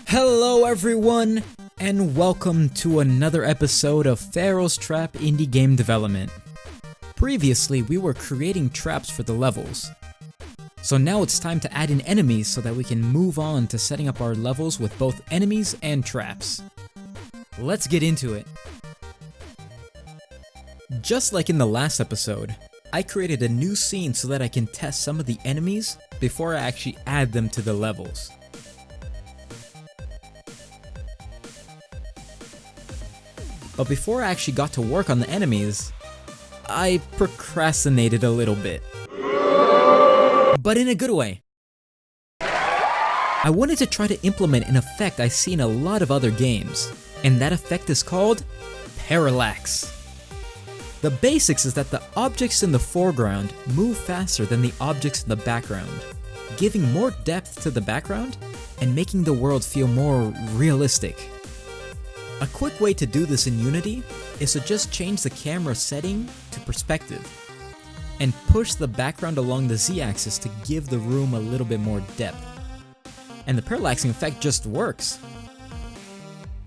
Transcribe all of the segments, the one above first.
Hello everyone, and welcome to another episode of Pharaoh's Trap indie game development. Previously, we were creating traps for the levels. So now it's time to add in enemies so that we can move on to setting up our levels with both enemies and traps. Let's get into it. Just like in the last episode, I created a new scene so that I can test some of the enemies before I actually add them to the levels. But before I actually got to work on the enemies, I procrastinated a little bit. But in a good way. I wanted to try to implement an effect I see in a lot of other games, and that effect is called Parallax. The basics is that the objects in the foreground move faster than the objects in the background, giving more depth to the background and making the world feel more realistic. A quick way to do this in Unity is to just change the camera setting to perspective and push the background along the Z-axis to give the room a little bit more depth. And the parallaxing effect just works.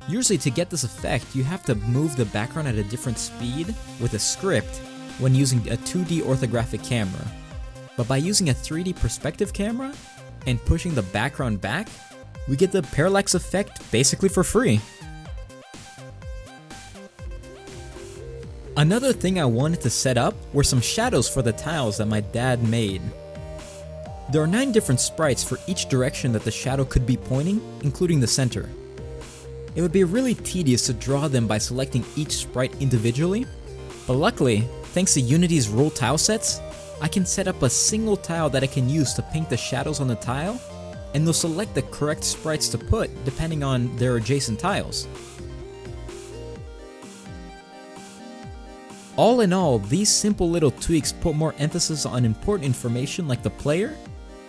Usually to get this effect, you have to move the background at a different speed with a script when using a 2D orthographic camera. But by using a 3D perspective camera and pushing the background back, we get the parallax effect basically for free. Another thing I wanted to set up were some shadows for the tiles that my dad made. There are 9 different sprites for each direction that the shadow could be pointing, including the center. It would be really tedious to draw them by selecting each sprite individually, but luckily, thanks to Unity's rule tile sets, I can set up a single tile that I can use to paint the shadows on the tile, and they'll select the correct sprites to put depending on their adjacent tiles. All in all, these simple little tweaks put more emphasis on important information like the player,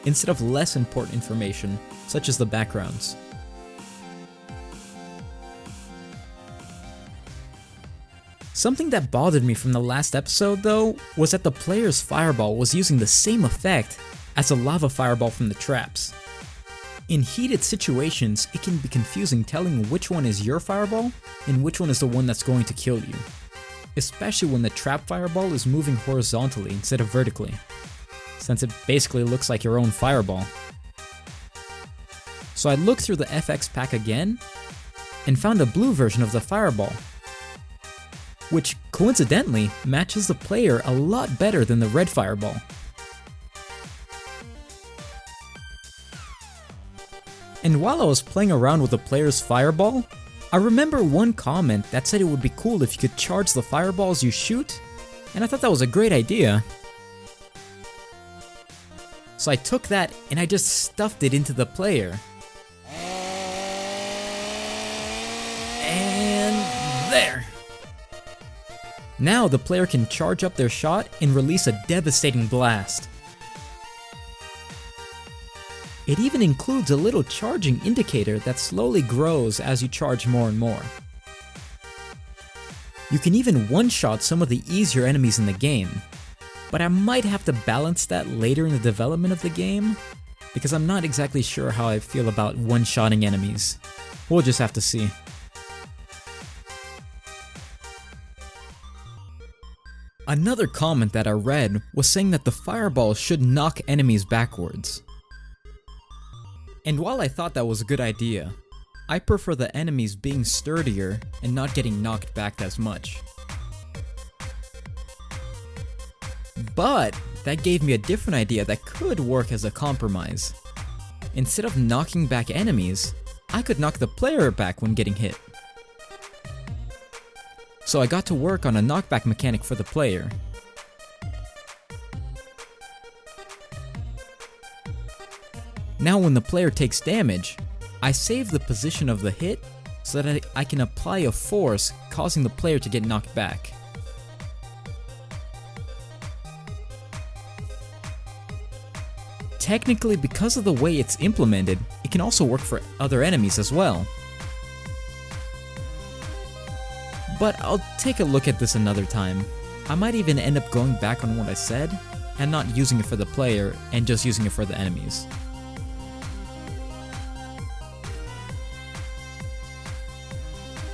instead of less important information, such as the backgrounds. Something that bothered me from the last episode though, was that the player's fireball was using the same effect as a lava fireball from the traps. In heated situations, it can be confusing telling which one is your fireball and which one is the one that's going to kill you. Especially when the trap fireball is moving horizontally instead of vertically, since it basically looks like your own fireball. So I looked through the FX pack again, and found a blue version of the fireball, which coincidentally matches the player a lot better than the red fireball. And while I was playing around with the player's fireball, I remember one comment that said it would be cool if you could charge the fireballs you shoot, and I thought that was a great idea. So I took that and I just stuffed it into the player. And there! Now the player can charge up their shot and release a devastating blast. It even includes a little charging indicator that slowly grows as you charge more and more. You can even one-shot some of the easier enemies in the game, but I might have to balance that later in the development of the game, because I'm not exactly sure how I feel about one-shotting enemies. We'll just have to see. Another comment that I read was saying that the fireball should knock enemies backwards. And while I thought that was a good idea, I prefer the enemies being sturdier and not getting knocked back as much. But that gave me a different idea that could work as a compromise. Instead of knocking back enemies, I could knock the player back when getting hit. So I got to work on a knockback mechanic for the player. Now when the player takes damage, I save the position of the hit so that I can apply a force causing the player to get knocked back. Technically, because of the way it's implemented, it can also work for other enemies as well. But I'll take a look at this another time. I might even end up going back on what I said and not using it for the player and just using it for the enemies.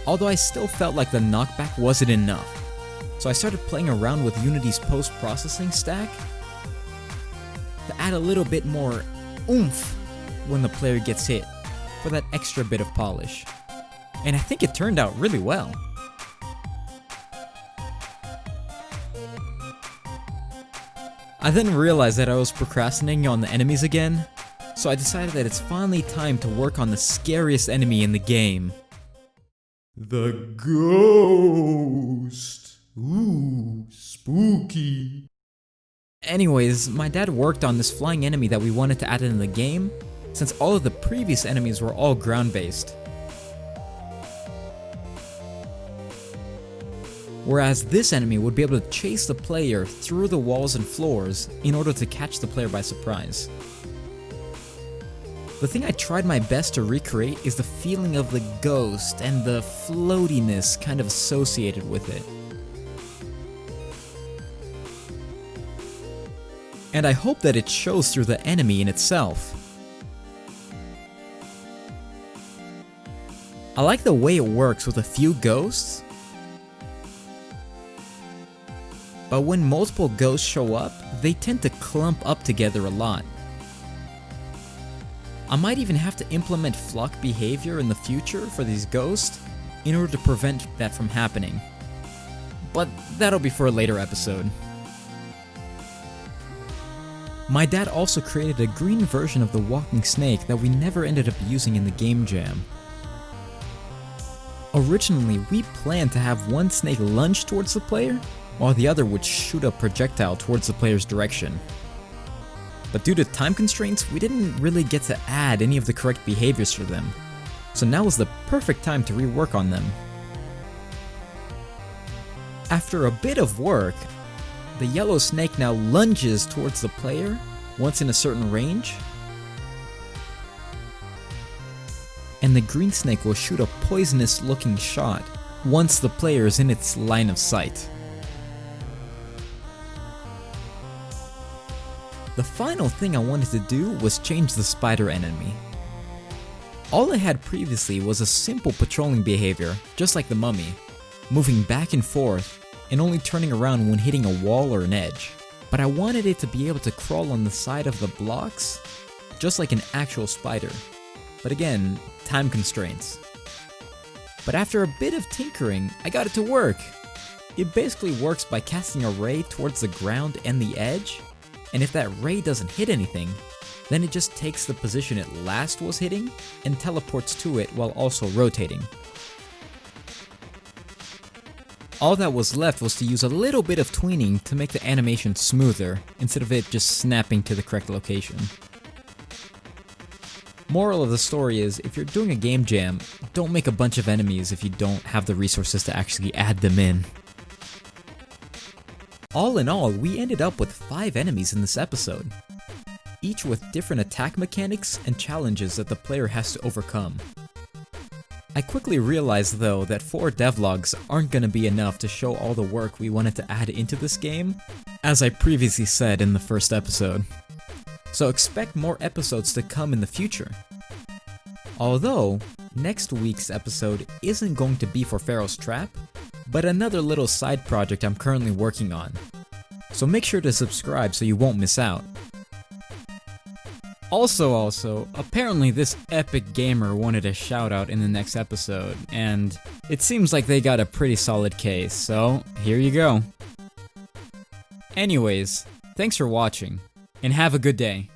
although I still felt like the knockback wasn't enough. So I started playing around with Unity's post-processing stack to add a little bit more oomph when the player gets hit, for that extra bit of polish. And I think it turned out really well. I then realized that I was procrastinating on the enemies again, so I decided that it's finally time to work on the scariest enemy in the game. The ghost. Ooh, spooky. Anyways, my dad worked on this flying enemy that we wanted to add in the game, since all of the previous enemies were all ground-based. Whereas this enemy would be able to chase the player through the walls and floors in order to catch the player by surprise. The thing I tried my best to recreate is the feeling of the ghost and the floatiness kind of associated with it. And I hope that it shows through the enemy in itself. I like the way it works with a few ghosts, but when multiple ghosts show up, they tend to clump up together a lot. I might even have to implement flock behavior in the future for these ghosts in order to prevent that from happening. But that'll be for a later episode. My dad also created a green version of the walking snake that we never ended up using in the game jam. Originally, we planned to have one snake lunge towards the player, while the other would shoot a projectile towards the player's direction. But due to time constraints, we didn't really get to add any of the correct behaviors for them, so now is the perfect time to rework on them. After a bit of work, the yellow snake now lunges towards the player once in a certain range, and the green snake will shoot a poisonous looking shot once the player is in its line of sight. The final thing I wanted to do was change the spider enemy. All I had previously was a simple patrolling behavior, just like the mummy, moving back and forth and only turning around when hitting a wall or an edge. But I wanted it to be able to crawl on the side of the blocks, just like an actual spider. But again, time constraints. But after a bit of tinkering, I got it to work. It basically works by casting a ray towards the ground and the edge, and if that ray doesn't hit anything, then it just takes the position it last was hitting and teleports to it while also rotating. All that was left was to use a little bit of tweening to make the animation smoother, instead of it just snapping to the correct location. Moral of the story is, if you're doing a game jam, don't make a bunch of enemies if you don't have the resources to actually add them in. All in all, we ended up with 5 enemies in this episode, each with different attack mechanics and challenges that the player has to overcome. I quickly realized though that 4 devlogs aren't gonna be enough to show all the work we wanted to add into this game, as I previously said in the first episode. So expect more episodes to come in the future. Although, next week's episode isn't going to be for Pharaoh's Trap, but another little side project I'm currently working on. So make sure to subscribe so you won't miss out. Also, apparently this epic gamer wanted a shout out in the next episode, and it seems like they got a pretty solid case, so here you go. Anyways, thanks for watching, and have a good day.